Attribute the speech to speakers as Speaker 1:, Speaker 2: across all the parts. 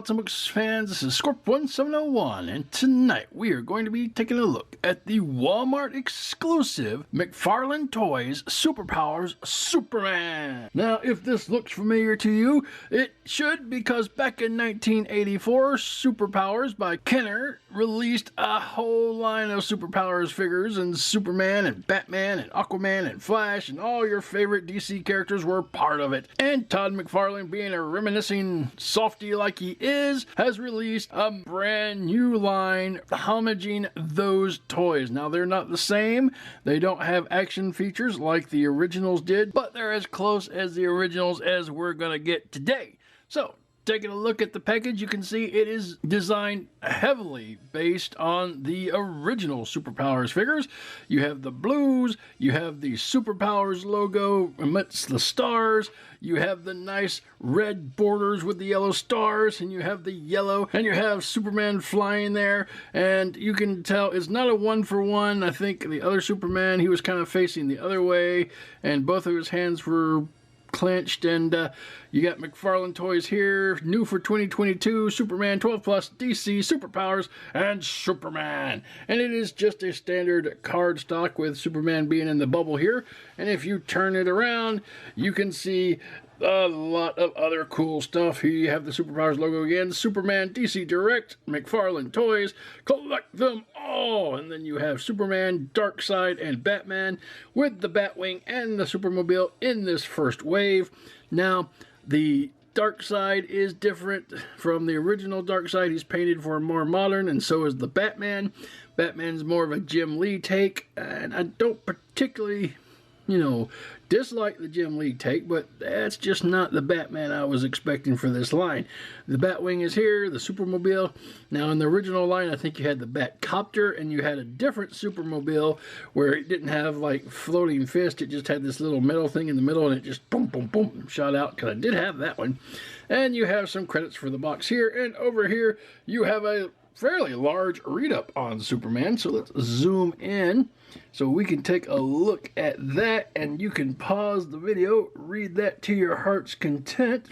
Speaker 1: Comic Books fans? This is Scorp1701, and tonight we are going to be taking a look at the Walmart exclusive McFarlane Toys Superpowers Superman. Now, if this looks familiar to you, it should, because back in 1984, Superpowers by Kenner released a whole line of Superpowers figures, and Superman and Batman and Aquaman and Flash and all your favorite DC characters were part of it. And Todd McFarlane, being a reminiscing softy like he is, has released a brand new line homaging those toys. Now, they're not the same. They don't have action features like the originals did, but they're as close as the originals as we're gonna get today. So, taking a look at the package, you can see it is designed heavily based on the original Superpowers figures. You have the blues, you have the Superpowers logo amidst the stars, you have the nice red borders with the yellow stars, and you have the yellow, and you have Superman flying there, and you can tell it's not a one-for-one. I think the other Superman, he was kind of facing the other way, and both of his hands were clenched, and you got McFarlane Toys here, new for 2022, Superman 12 Plus, DC, Superpowers, and Superman. And it is just a standard card stock with Superman being in the bubble here, and if you turn it around, you can see a lot of other cool stuff. Here you have the Superpowers logo again, Superman, DC Direct, McFarlane Toys, collect them all. And then you have Superman, Darkseid, and Batman with the Batwing and the Supermobile in this first wave. Now, the Darkseid is different from the original Darkseid. He's painted for more modern, and so is the Batman. Batman's more of a Jim Lee take, and I don't particularly, dislike the Jim Lee take, but that's just not the Batman I was expecting for this line. The Batwing is here, the Supermobile. Now, in the original line, I think you had the Batcopter, and you had a different Supermobile where it didn't have, like, floating fist. It just had this little metal thing in the middle, and it just boom, boom, boom, shot out, because I did have that one. And you have some credits for the box here, and over here, you have a fairly large read-up on Superman. So let's zoom in so we can take a look at that, and you can pause the video, read that to your heart's content,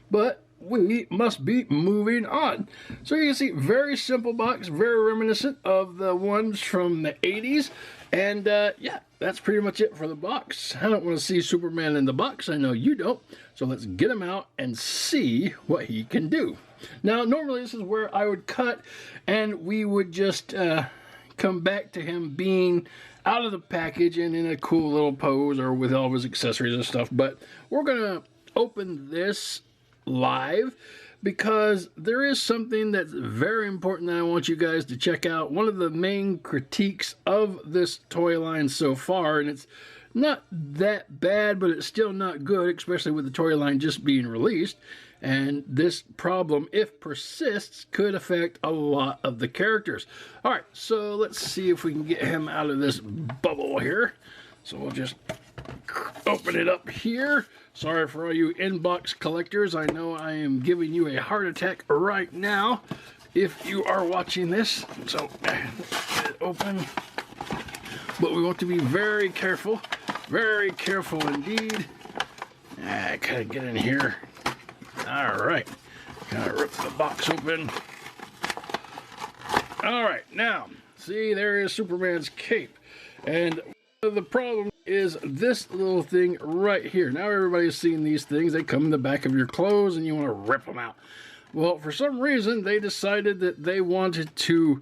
Speaker 1: but we must be moving on. So you can see, very simple box, very reminiscent of the ones from the 80s, and yeah, that's pretty much it for the box. I don't want to see Superman in the box, I know you don't, so let's get him out and see what he can do. Now, normally this is where I would cut, and we would just come back to him being out of the package and in a cool little pose or with all of his accessories and stuff. But we're going to open this live because there is something that's very important that I want you guys to check out. One of the main critiques of this toy line so far, and it's not that bad, but it's still not good, especially with the toy line just being released. And this problem, if persists, could affect a lot of the characters. Alright, so let's see if we can get him out of this bubble here. So we'll just open it up here. Sorry for all you inbox collectors. I know I am giving you a heart attack right now if you are watching this. So get it open. But we want to be very careful indeed. Kind of get in here. Alright, kind of rip the box open. Alright, now, see, there is Superman's cape. And the problem is this little thing right here. Now everybody's seen these things. They come in the back of your clothes and you want to rip them out. Well, for some reason, they decided that they wanted to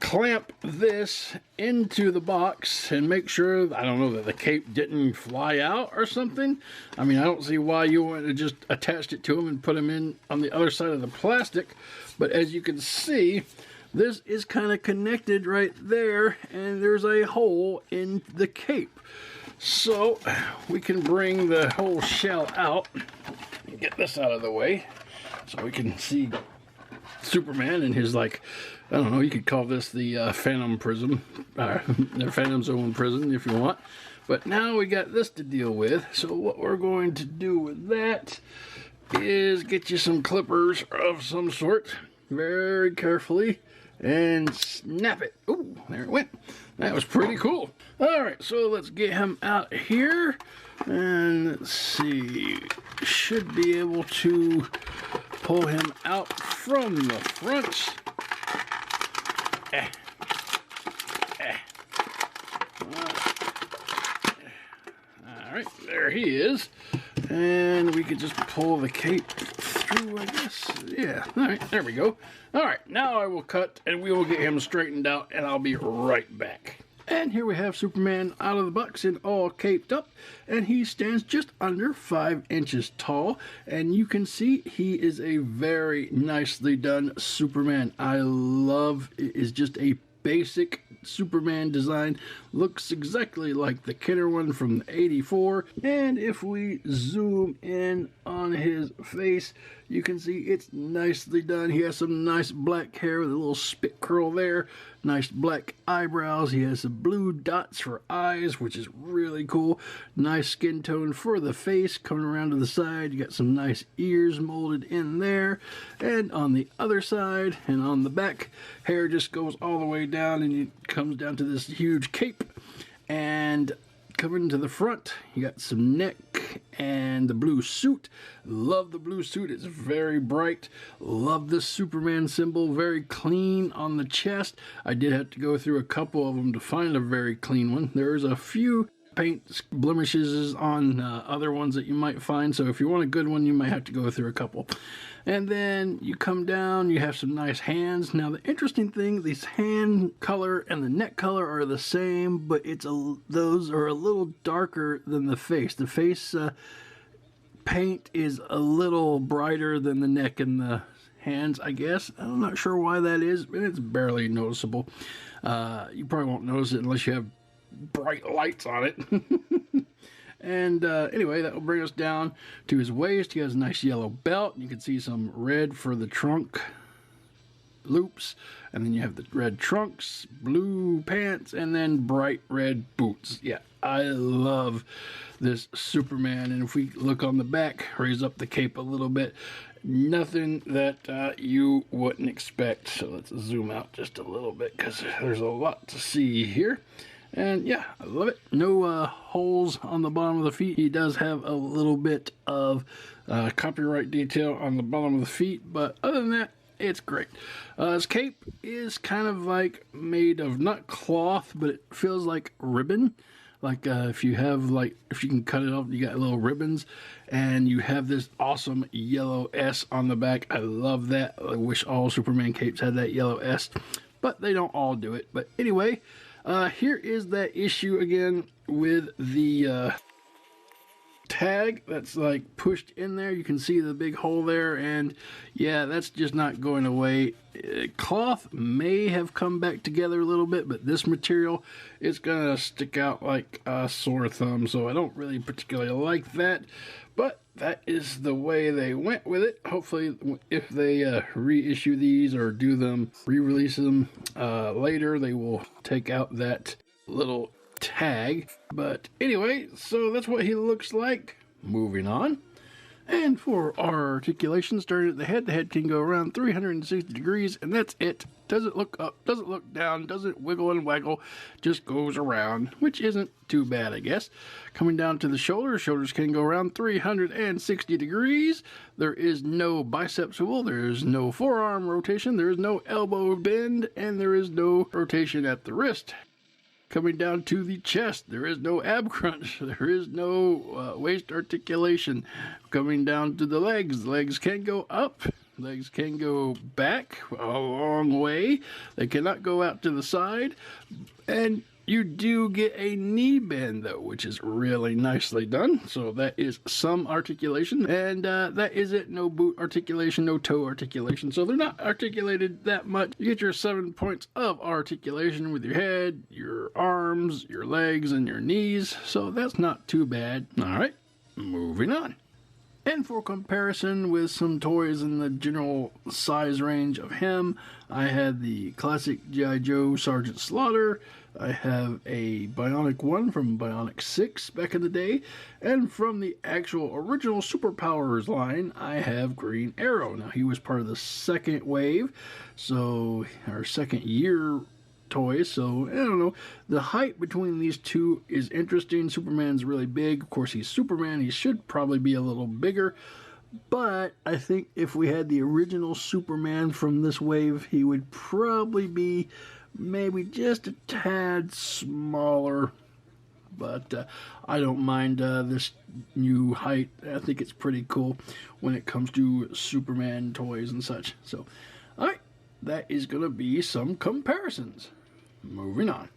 Speaker 1: clamp this into the box and make sure, I don't know, that the cape didn't fly out or something. I mean, I don't see why you want to just attach it to him and put him in on the other side of the plastic. But as you can see, this is kind of connected right there, and there's a hole in the cape. So we can bring the whole shell out and get this out of the way so we can see Superman in his, like, I don't know, you could call this the Phantom Prism, the Phantom Zone prison if you want. But now we got this to deal with. So what we're going to do with that is get you some clippers of some sort, very carefully, and snap it. Ooh, there it went. That was pretty cool. Alright, so let's get him out here. And let's see, should be able to pull him out from the front. Alright, there he is. And we could just pull the cape through, I guess. Yeah, alright, there we go. Alright, now I will cut and we will get him straightened out and I'll be right back. And here we have Superman out of the box and all caped up, and he stands just under 5 inches tall, and you can see he is a very nicely done Superman. I love it. Is just a basic Superman design, looks exactly like the Kenner one from '84, and if we zoom in on his face, you can see it's nicely done. He has some nice black hair with a little spit curl there, nice black eyebrows. He has some blue dots for eyes, which is really cool. Nice skin tone for the face coming around to the side. You got some nice ears molded in there, and on the other side and on the back, hair just goes all the way down and it comes down to this huge cape. And coming to the front, you got some neck and the blue suit. Love the blue suit. It's very bright. Love the Superman symbol. Very clean on the chest. I did have to go through a couple of them to find a very clean one. There's a few paint blemishes on other ones that you might find, so if you want a good one, you might have to go through a couple. And then you come down, you have some nice hands. Now the interesting thing, these hand color and the neck color are the same, but those are a little darker than the face. The face paint is a little brighter than the neck and the hands, I guess. I'm not sure why that is, but it's barely noticeable. You probably won't notice it unless you have bright lights on it. And anyway, that will bring us down to his waist. He has a nice yellow belt. You can see some red for the trunk loops, and then you have the red trunks, blue pants, and then bright red boots. Yeah, I love this Superman. And if we look on the back, raise up the cape a little bit, nothing that you wouldn't expect. So let's zoom out just a little bit because there's a lot to see here. And yeah, I love it. No holes on the bottom of the feet. He does have a little bit of copyright detail on the bottom of the feet, but other than that, it's great. His cape is kind of like made of not cloth, but it feels like ribbon. Like if you can cut it off, you got little ribbons, and you have this awesome yellow S on the back. I love that. I wish all Superman capes had that yellow S, but they don't all do it. But anyway, here is that issue again with the tag that's like pushed in there. You can see the big hole there, and yeah, that's just not going away. Cloth may have come back together a little bit, but this material is gonna stick out like a sore thumb, so I don't really particularly like that, but that is the way they went with it. Hopefully if they reissue these or do them, re-release them later, they will take out that little tag. But anyway, so that's what he looks like. Moving on. And for our articulation, starting at the head can go around 360 degrees, and that's it. Doesn't look up, doesn't look down, doesn't wiggle and waggle, just goes around, which isn't too bad, I guess. Coming down to the shoulders can go around 360 degrees. There is no bicep swivel, there is no forearm rotation, there is no elbow bend, and there is no rotation at the wrist. Coming down to the chest, there is no ab crunch, there is no waist articulation. Coming down to the legs can go up, legs can go back a long way. They cannot go out to the side, and you do get a knee bend though, which is really nicely done. So that is some articulation, and that is it. No boot articulation, no toe articulation. So they're not articulated that much. You get your 7 points of articulation with your head, your arms, your legs, and your knees. So that's not too bad. All right, moving on. And for comparison with some toys in the general size range of him, I had the classic G.I. Joe Sergeant Slaughter. I have a Bionic 1 from Bionic 6 back in the day. And from the actual original Superpowers line, I have Green Arrow. Now, he was part of the second wave, so our second year toys, so I don't know. The height between these two is interesting. Superman's really big. Of course, he's Superman. He should probably be a little bigger, But I think if we had the original Superman from this wave, he would probably be maybe just a tad smaller. But I don't mind this new height. I think it's pretty cool when it comes to Superman toys and such. So, alright, that is going to be some comparisons. Moving on.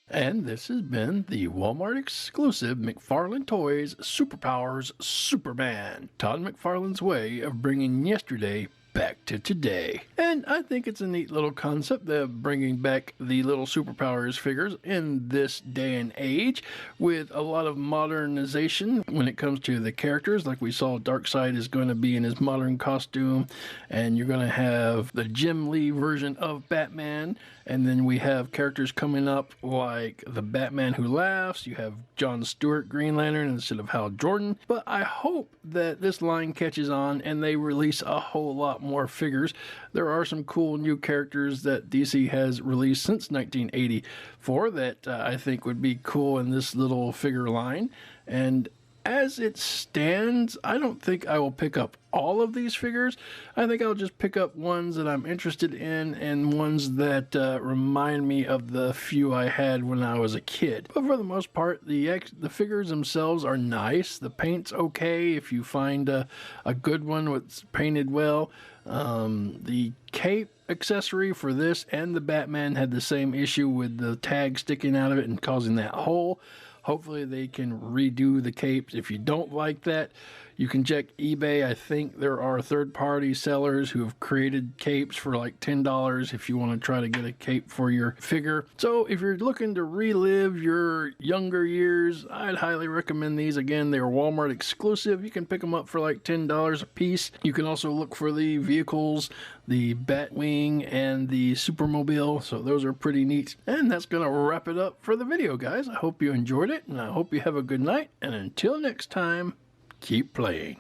Speaker 1: And this has been the Walmart exclusive McFarlane Toys Superpowers Superman. Todd McFarlane's way of bringing yesterday back to today. And I think it's a neat little concept of bringing back the little Superpowers figures in this day and age with a lot of modernization when it comes to the characters. Like we saw, Darkseid is going to be in his modern costume, and you're going to have the Jim Lee version of Batman, and then we have characters coming up like the Batman Who Laughs. You have John Stewart Green Lantern instead of Hal Jordan. But I hope that this line catches on and they release a whole lot more figures. There are some cool new characters that DC has released since 1984 that I think would be cool in this little figure line. And as it stands, I don't think I will pick up all of these figures. I think I'll just pick up ones that I'm interested in and ones that remind me of the few I had when I was a kid. But for the most part, the figures themselves are nice. The paint's okay if you find a good one that's painted well. The cape accessory for this and the Batman had the same issue with the tag sticking out of it and causing that hole. Hopefully they can redo the capes. If you don't like that, you can check eBay. I think there are third-party sellers who have created capes for like $10 if you want to try to get a cape for your figure. So if you're looking to relive your younger years, I'd highly recommend these. Again, they're Walmart exclusive. You can pick them up for like $10 a piece. You can also look for the vehicles, the Batwing and the Supermobile. So those are pretty neat. And that's going to wrap it up for the video, guys. I hope you enjoyed it, and I hope you have a good night. And until next time, keep playing.